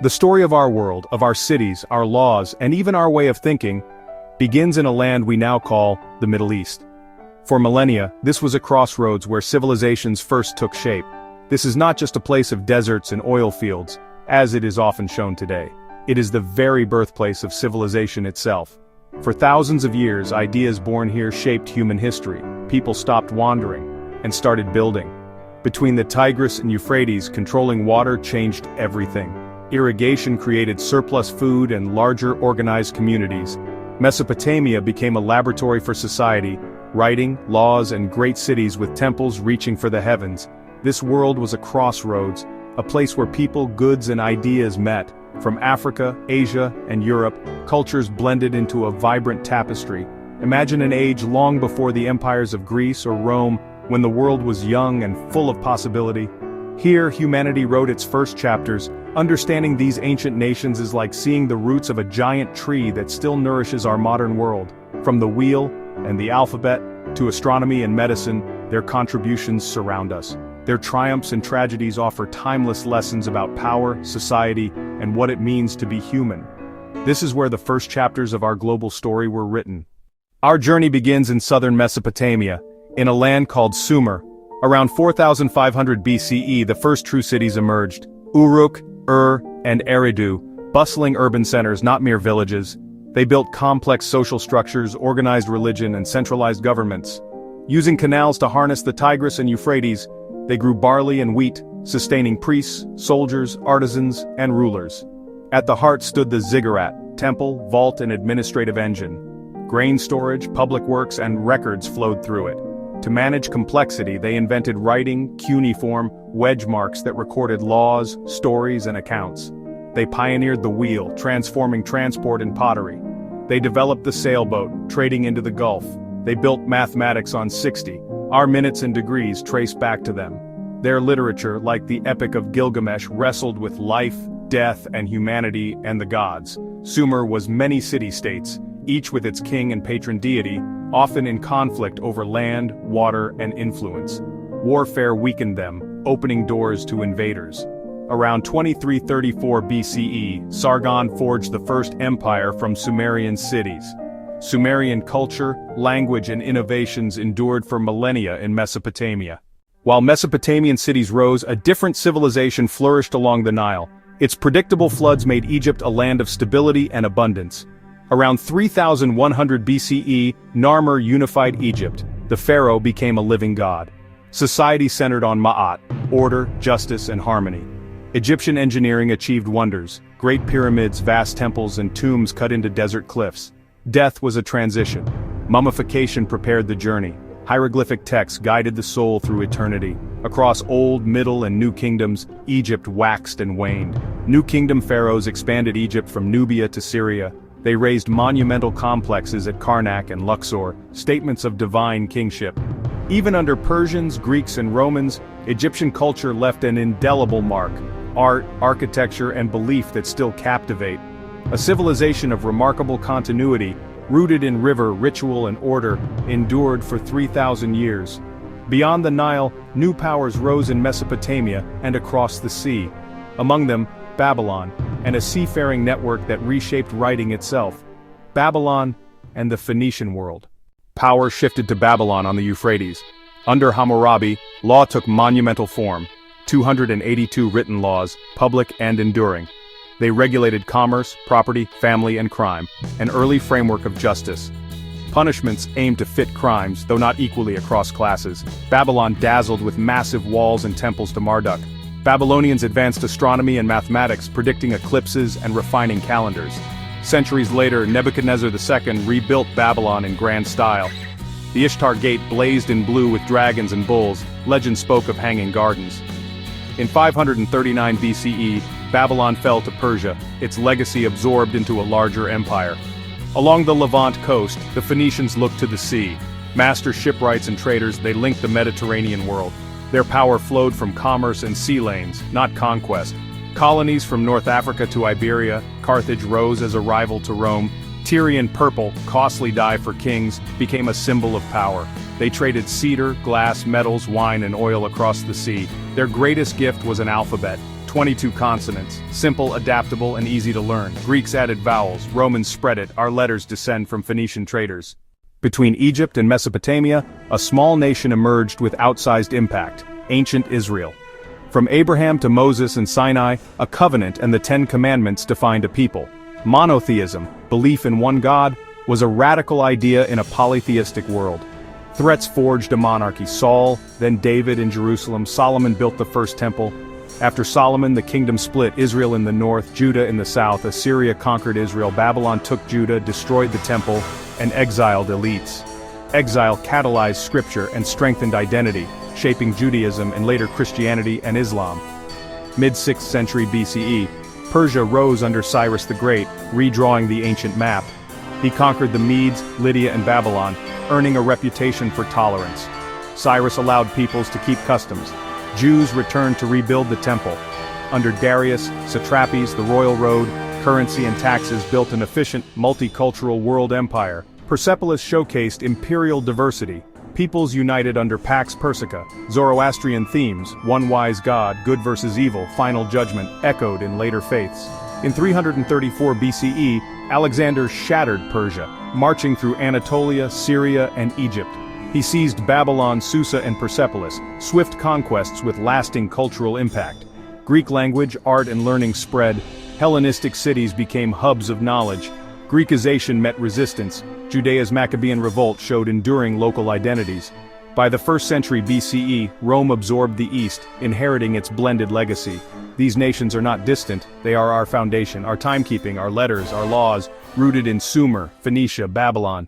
The story of our world, of our cities, our laws, and even our way of thinking, begins in a land we now call the Middle East. For millennia, this was a crossroads where civilizations first took shape. This is not just a place of deserts and oil fields, as it is often shown today. It is the very birthplace of civilization itself. For thousands of years, ideas born here shaped human history. People stopped wandering and started building. Between the Tigris and Euphrates, controlling water changed everything. Irrigation created surplus food and larger organized communities. Mesopotamia became a laboratory for society, writing, laws, and great cities with temples reaching for the heavens. This world was a crossroads, a place where people, goods, and ideas met. From Africa, Asia, and Europe, cultures blended into a vibrant tapestry. Imagine an age long before the empires of Greece or Rome, when the world was young and full of possibility. Here, humanity wrote its first chapters. Understanding these ancient nations is like seeing the roots of a giant tree that still nourishes our modern world. From the wheel and the alphabet to astronomy and medicine, their contributions surround us. Their triumphs and tragedies offer timeless lessons about power, society, and what it means to be human. This is where the first chapters of our global story were written. Our journey begins in southern Mesopotamia, in a land called Sumer. Around 4500 BCE, the first true cities emerged: Uruk, and Eridu, bustling urban centers, not mere villages. They built complex social structures, organized religion, and centralized governments. Using canals to harness the Tigris and Euphrates, they grew barley and wheat, sustaining priests, soldiers, artisans, and rulers. At the heart stood the ziggurat, temple, vault, and administrative engine. Grain storage, public works, and records flowed through it. To manage complexity, they invented writing, cuneiform, wedge marks that recorded laws, stories, and accounts. They pioneered the wheel, transforming transport and pottery. They developed the sailboat, trading into the Gulf. They built mathematics on 60. Our minutes and degrees trace back to them. Their literature, like the Epic of Gilgamesh, wrestled with life, death, and humanity and the gods. Sumer was many city-states, each with its king and patron deity, often in conflict over land, water, and influence. Warfare weakened them, opening doors to invaders. Around 2334 BCE, Sargon forged the first empire from Sumerian cities. Sumerian culture, language, and innovations endured for millennia in Mesopotamia. While Mesopotamian cities rose, a different civilization flourished along the Nile. Its predictable floods made Egypt a land of stability and abundance. Around 3100 BCE, Narmer unified Egypt. The pharaoh became a living god. Society centered on Ma'at, order, justice, and harmony. Egyptian engineering achieved wonders: great pyramids, vast temples, and tombs cut into desert cliffs. Death was a transition. Mummification prepared the journey. Hieroglyphic texts guided the soul through eternity. Across Old, Middle, and New Kingdoms, Egypt waxed and waned. New Kingdom pharaohs expanded Egypt from Nubia to Syria. They raised monumental complexes at Karnak and Luxor, statements of divine kingship. Even under Persians, Greeks, and Romans, Egyptian culture left an indelible mark: art, architecture, and belief that still captivate. A civilization of remarkable continuity, rooted in river, ritual, and order, endured for 3,000 years. Beyond the Nile, new powers rose in Mesopotamia and across the sea. Among them, Babylon, and a seafaring network that reshaped writing itself. Babylon and the Phoenician world. Power shifted to Babylon on the Euphrates. Under Hammurabi, law took monumental form. 282 written laws, public and enduring. They regulated commerce, property, family, and crime, an early framework of justice. Punishments aimed to fit crimes, though not equally across classes. Babylon dazzled with massive walls and temples to Marduk. Babylonians advanced astronomy and mathematics, predicting eclipses and refining calendars. Centuries later, Nebuchadnezzar II rebuilt Babylon in grand style. The Ishtar Gate blazed in blue with dragons and bulls. Legend spoke of hanging gardens. In 539 BCE, Babylon fell to Persia, its legacy absorbed into a larger empire. Along the Levant coast, the Phoenicians looked to the sea. Master shipwrights and traders, they linked the Mediterranean world. Their power flowed from commerce and sea lanes, not conquest. Colonies from North Africa to Iberia, Carthage rose as a rival to Rome. Tyrian purple, costly dye for kings, became a symbol of power. They traded cedar, glass, metals, wine, and oil across the sea. Their greatest gift was an alphabet, 22 consonants, simple, adaptable, and easy to learn. Greeks added vowels, Romans spread it, our letters descend from Phoenician traders. Between Egypt and Mesopotamia, a small nation emerged with outsized impact, ancient Israel. From Abraham to Moses and Sinai, a covenant and the Ten Commandments defined a people. Monotheism, belief in one God, was a radical idea in a polytheistic world. Threats forged a monarchy: Saul, then David in Jerusalem. Solomon built the first temple. After Solomon, the kingdom split, Israel in the north, Judah in the south. Assyria conquered Israel, Babylon took Judah, destroyed the temple, and exiled elites. Exile catalyzed scripture and strengthened identity, shaping Judaism and later Christianity and Islam. Mid-6th century BCE, Persia rose under Cyrus the Great, redrawing the ancient map. He conquered the Medes, Lydia and Babylon, earning a reputation for tolerance. Cyrus allowed peoples to keep customs. Jews returned to rebuild the temple. Under Darius, satrapies, the royal road, currency and taxes built an efficient, multicultural world empire. Persepolis showcased imperial diversity. Peoples united under Pax Persica. Zoroastrian themes, one wise God, good versus evil, final judgment, echoed in later faiths. In 334 BCE, Alexander shattered Persia, marching through Anatolia, Syria, and Egypt. He seized Babylon, Susa, and Persepolis, swift conquests with lasting cultural impact. Greek language, art, and learning spread. Hellenistic cities became hubs of knowledge. Greekization met resistance. Judea's Maccabean revolt showed enduring local identities. By the 1st century BCE, Rome absorbed the East, inheriting its blended legacy. These nations are not distant, they are our foundation, our timekeeping, our letters, our laws, rooted in Sumer, Phoenicia, Babylon.